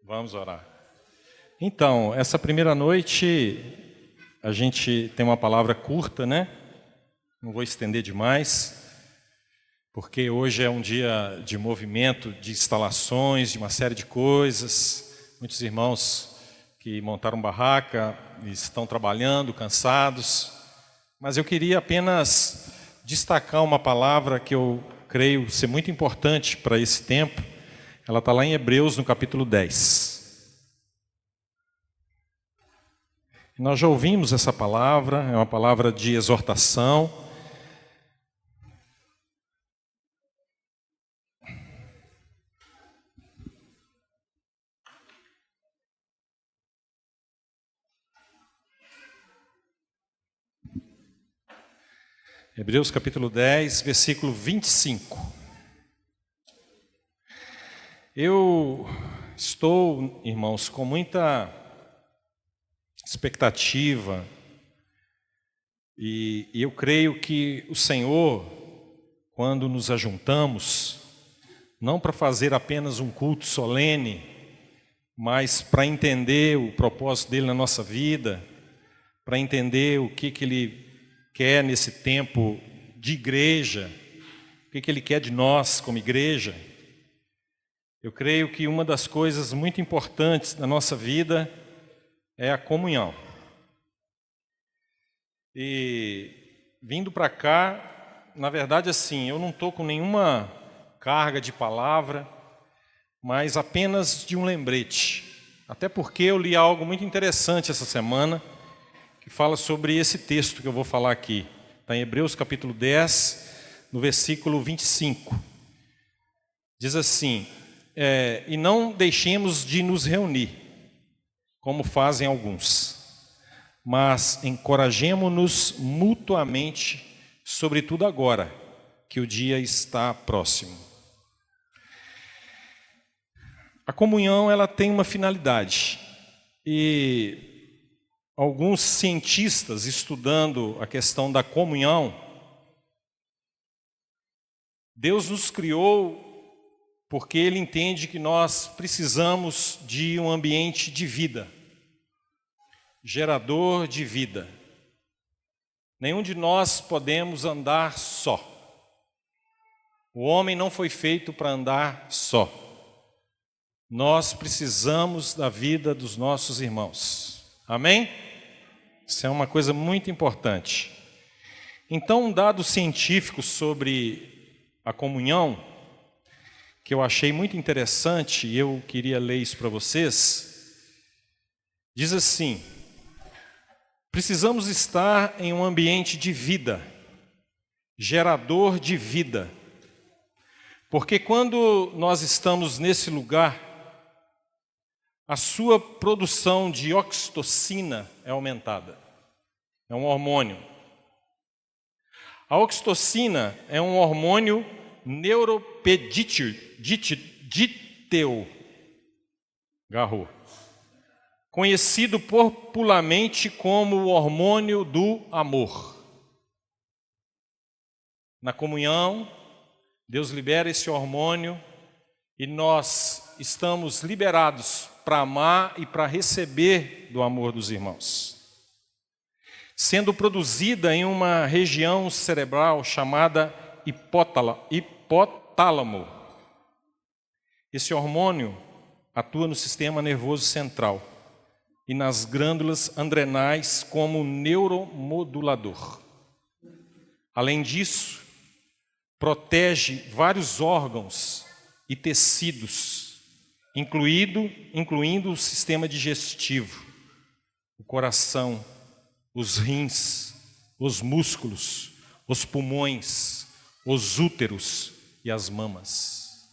Vamos orar. Então, essa primeira noite, a gente tem uma palavra curta, né? Não vou estender demais, porque hoje é um dia de movimento, de instalações, de uma série de coisas. Muitos irmãos que montaram barraca estão trabalhando, cansados. Mas eu queria apenas destacar uma palavra que eu creio ser muito importante para esse tempo. Ela está lá em Hebreus, no capítulo 10. Nós já ouvimos essa palavra, é uma palavra de exortação. Hebreus capítulo 10, versículo 25. Eu estou, irmãos, com muita expectativa e eu creio que o Senhor, quando nos ajuntamos, não para fazer apenas um culto solene, mas para entender o propósito dele na nossa vida, para entender o que ele quer nesse tempo de igreja, o que ele quer de nós como igreja. Eu creio que uma das coisas muito importantes da nossa vida é a comunhão. E vindo para cá, na verdade assim, eu não estou com nenhuma carga de palavra, mas apenas de um lembrete. Até porque eu li algo muito interessante essa semana, que fala sobre esse texto que eu vou falar aqui. Está em Hebreus capítulo 10, no versículo 25. Diz assim: e não deixemos de nos reunir, como fazem alguns, mas encorajemo-nos mutuamente, sobretudo agora, que o dia está próximo. A comunhão, ela tem uma finalidade, e alguns cientistas estudando a questão da comunhão, Deus nos criou porque Ele entende que nós precisamos de um ambiente de vida, gerador de vida. Nenhum de nós podemos andar só. O homem não foi feito para andar só. Nós precisamos da vida dos nossos irmãos. Amém? Isso é uma coisa muito importante. Então, um dado científico sobre a comunhão, que eu achei muito interessante, e eu queria ler isso para vocês, diz assim: precisamos estar em um ambiente de vida, gerador de vida, porque quando nós estamos nesse lugar, a sua produção de oxitocina é aumentada. É um hormônio. A oxitocina é um hormônio neuropedíteo, garrou, conhecido popularmente como o hormônio do amor. Na comunhão, Deus libera esse hormônio e nós estamos liberados para amar e para receber do amor dos irmãos, sendo produzida em uma região cerebral chamada hipotálamo. Esse hormônio atua no sistema nervoso central e nas glândulas adrenais como neuromodulador. Além disso, protege vários órgãos e tecidos, incluindo o sistema digestivo, o coração, os rins, os músculos, os pulmões, os úteros e as mamas.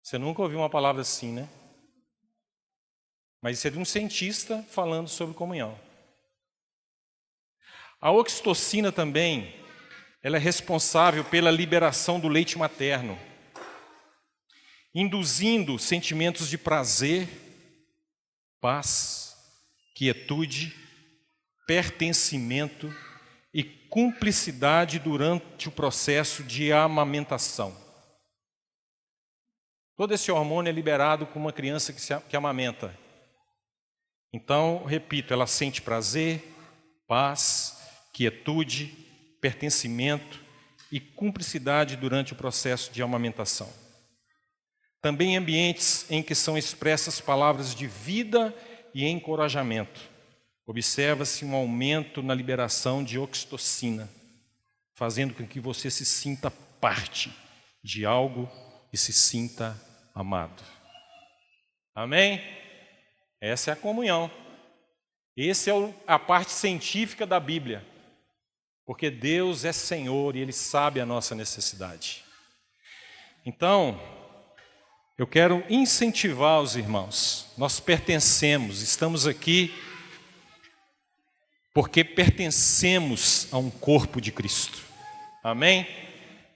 Você nunca ouviu uma palavra assim, né? Mas isso é de um cientista falando sobre comunhão. A oxitocina também, ela é responsável pela liberação do leite materno, induzindo sentimentos de prazer, paz, quietude, pertencimento e cumplicidade durante o processo de amamentação. Todo esse hormônio é liberado com uma criança que amamenta. Então, repito, ela sente prazer, paz, quietude, pertencimento e cumplicidade durante o processo de amamentação. Também em ambientes em que são expressas palavras de vida e encorajamento. Observa-se um aumento na liberação de oxitocina, fazendo com que você se sinta parte de algo e se sinta amado. Amém? Essa é a comunhão. Essa é a parte científica da Bíblia. Porque Deus é Senhor e Ele sabe a nossa necessidade. Então, eu quero incentivar os irmãos. Nós pertencemos, estamos aqui porque pertencemos a um corpo de Cristo. Amém?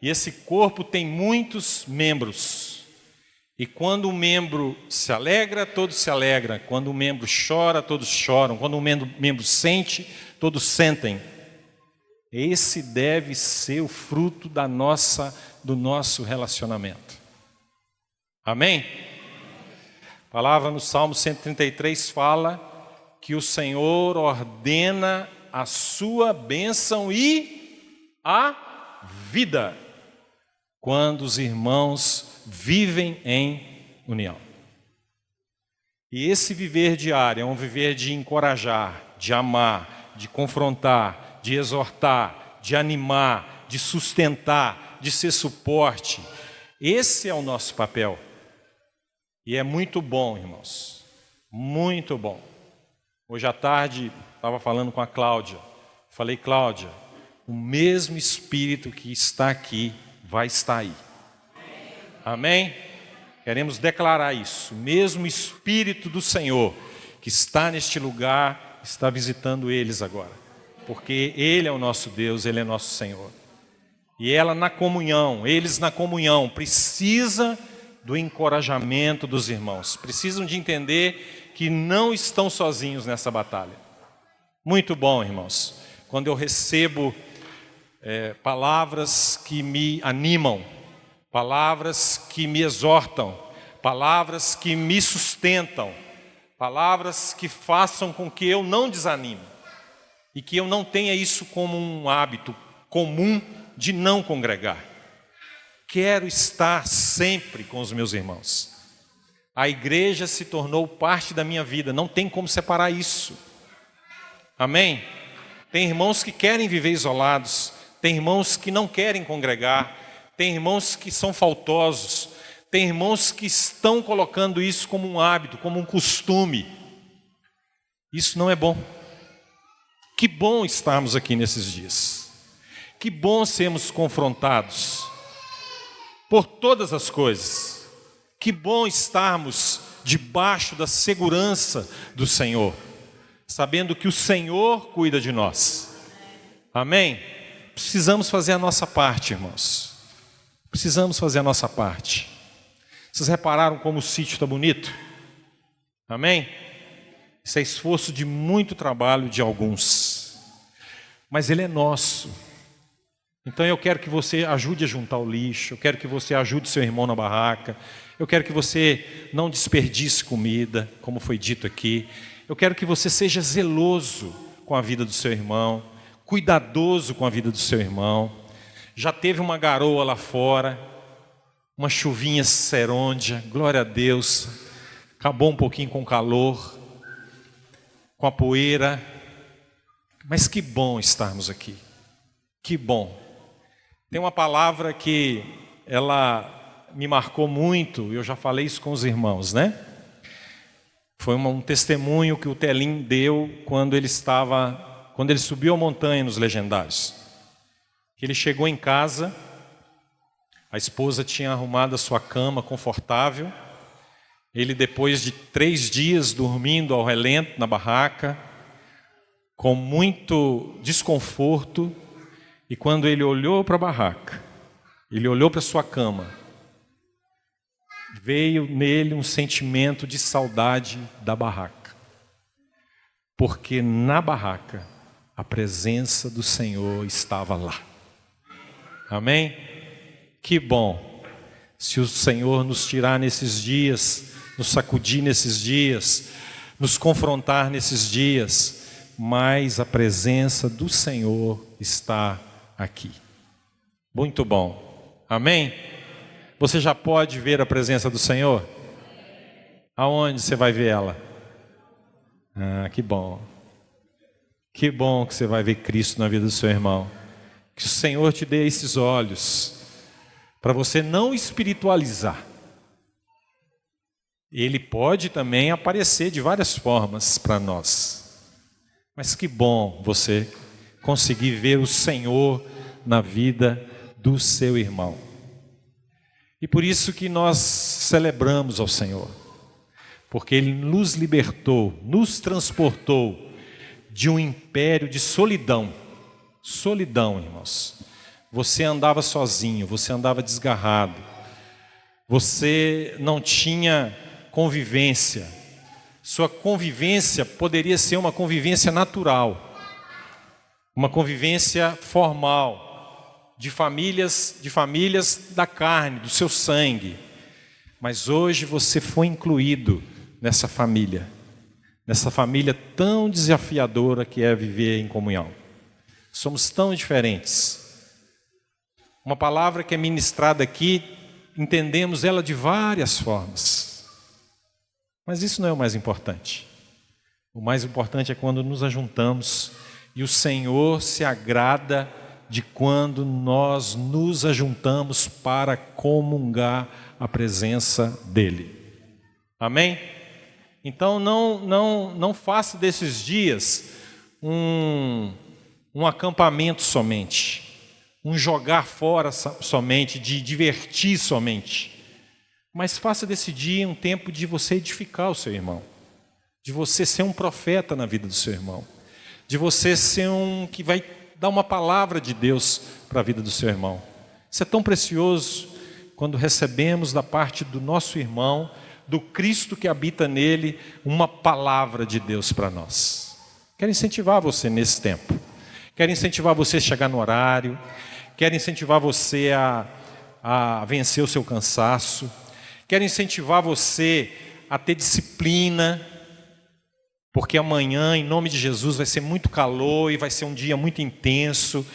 E esse corpo tem muitos membros. E quando um membro se alegra, todos se alegram. Quando um membro chora, todos choram. Quando um membro sente, todos sentem. Esse deve ser o fruto do nosso relacionamento. Amém? A palavra no Salmo 133 fala que o Senhor ordena a sua bênção e a vida quando os irmãos vivem em união. E esse viver diário é um viver de encorajar, de amar, de confrontar, de exortar, de animar, de sustentar, de ser suporte. Esse é o nosso papel. E é muito bom, irmãos, muito bom. Hoje à tarde, estava falando com a Cláudia. Falei, Cláudia, o mesmo Espírito que está aqui vai estar aí. Amém? Queremos declarar isso. O mesmo Espírito do Senhor que está neste lugar, está visitando eles agora. Porque Ele é o nosso Deus, Ele é nosso Senhor. E ela na comunhão, eles na comunhão, precisa do encorajamento dos irmãos. Precisam de entender que não estão sozinhos nessa batalha. Muito bom, irmãos. Quando eu recebo palavras que me animam, palavras que me exortam, palavras que me sustentam, palavras que façam com que eu não desanime e que eu não tenha isso como um hábito comum de não congregar. Quero estar sempre com os meus irmãos. A igreja se tornou parte da minha vida, não tem como separar isso. Amém? Tem irmãos que querem viver isolados, tem irmãos que não querem congregar, tem irmãos que são faltosos, tem irmãos que estão colocando isso como um hábito, como um costume. Isso não é bom. Que bom estarmos aqui nesses dias. Que bom sermos confrontados por todas as coisas. Que bom estarmos debaixo da segurança do Senhor, sabendo que o Senhor cuida de nós. Amém? Precisamos fazer a nossa parte, irmãos. Precisamos fazer a nossa parte. Vocês repararam como o sítio está bonito? Amém? Isso é esforço de muito trabalho de alguns, mas ele é nosso. Então eu quero que você ajude a juntar o lixo, eu quero que você ajude seu irmão na barraca, eu quero que você não desperdice comida, como foi dito aqui. Eu quero que você seja zeloso com a vida do seu irmão, cuidadoso com a vida do seu irmão. Já teve uma garoa lá fora, uma chuvinha serôndia, glória a Deus, acabou um pouquinho com o calor, com a poeira, mas que bom estarmos aqui, que bom. Tem uma palavra que ela me marcou muito, eu já falei isso com os irmãos, né? Foi um testemunho que o Telim deu quando ele subiu a montanha nos Legendários. Ele chegou em casa, a esposa tinha arrumado a sua cama confortável, ele depois de 3 dias dormindo ao relento na barraca, com muito desconforto, e quando ele olhou para a barraca, ele olhou para a sua cama, veio nele um sentimento de saudade da barraca. Porque na barraca, a presença do Senhor estava lá. Amém? Que bom. Se o Senhor nos tirar nesses dias, nos sacudir nesses dias, nos confrontar nesses dias, mas a presença do Senhor está aqui. Muito bom. Amém? Você já pode ver a presença do Senhor? Aonde você vai ver ela? Que bom. Que bom que você vai ver Cristo na vida do seu irmão. Que o Senhor te dê esses olhos, para você não espiritualizar. Ele pode também aparecer de várias formas para nós. Mas que bom você conseguir ver o Senhor na vida do seu irmão. E por isso que nós celebramos ao Senhor. Porque Ele nos libertou, nos transportou de um império de solidão. Solidão, irmãos. Você andava sozinho, você andava desgarrado. Você não tinha convivência. Sua convivência poderia ser uma convivência natural, uma convivência formal, de famílias da carne, do seu sangue. Mas hoje você foi incluído nessa família tão desafiadora que é viver em comunhão. Somos tão diferentes. Uma palavra que é ministrada aqui, entendemos ela de várias formas. Mas isso não é o mais importante. O mais importante é quando nos ajuntamos e o Senhor se agrada de quando nós nos ajuntamos para comungar a presença dEle. Amém? Então não faça desses dias um acampamento somente, um jogar fora somente, de divertir somente. Mas faça desse dia um tempo de você edificar o seu irmão, de você ser um profeta na vida do seu irmão, de você ser um que vai dar uma palavra de Deus para a vida do seu irmão. Isso é tão precioso quando recebemos da parte do nosso irmão, do Cristo que habita nele, uma palavra de Deus para nós. Quero incentivar você nesse tempo. Quero incentivar você a chegar no horário. Quero incentivar você a vencer o seu cansaço. Quero incentivar você a ter disciplina, porque amanhã, em nome de Jesus, vai ser muito calor e vai ser um dia muito intenso.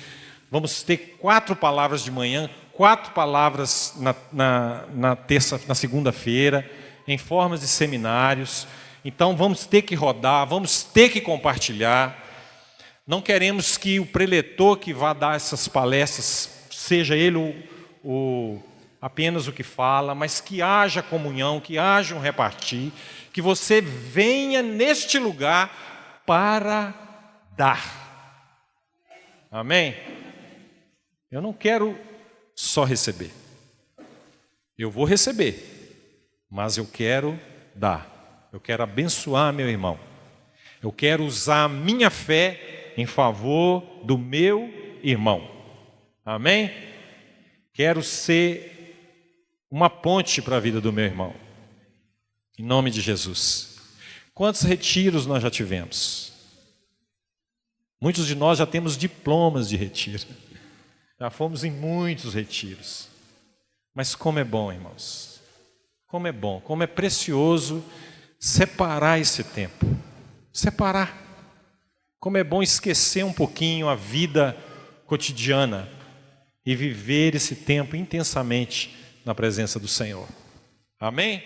Vamos ter 4 palavras de manhã, 4 palavras na segunda-feira, em formas de seminários. Então vamos ter que rodar, vamos ter que compartilhar. Não queremos que o preletor que vá dar essas palestras seja ele apenas o que fala, mas que haja comunhão, que haja um repartir, que você venha neste lugar para dar. Amém? Eu não quero só receber. Eu vou receber, mas eu quero dar. Eu quero abençoar meu irmão. Eu quero usar a minha fé em favor do meu irmão. Amém? Quero ser uma ponte para a vida do meu irmão. Em nome de Jesus. Quantos retiros nós já tivemos? Muitos de nós já temos diplomas de retiro. Já fomos em muitos retiros. Mas como é bom, irmãos. Como é bom, como é precioso separar esse tempo. Separar. Como é bom esquecer um pouquinho a vida cotidiana e viver esse tempo intensamente na presença do Senhor. Amém?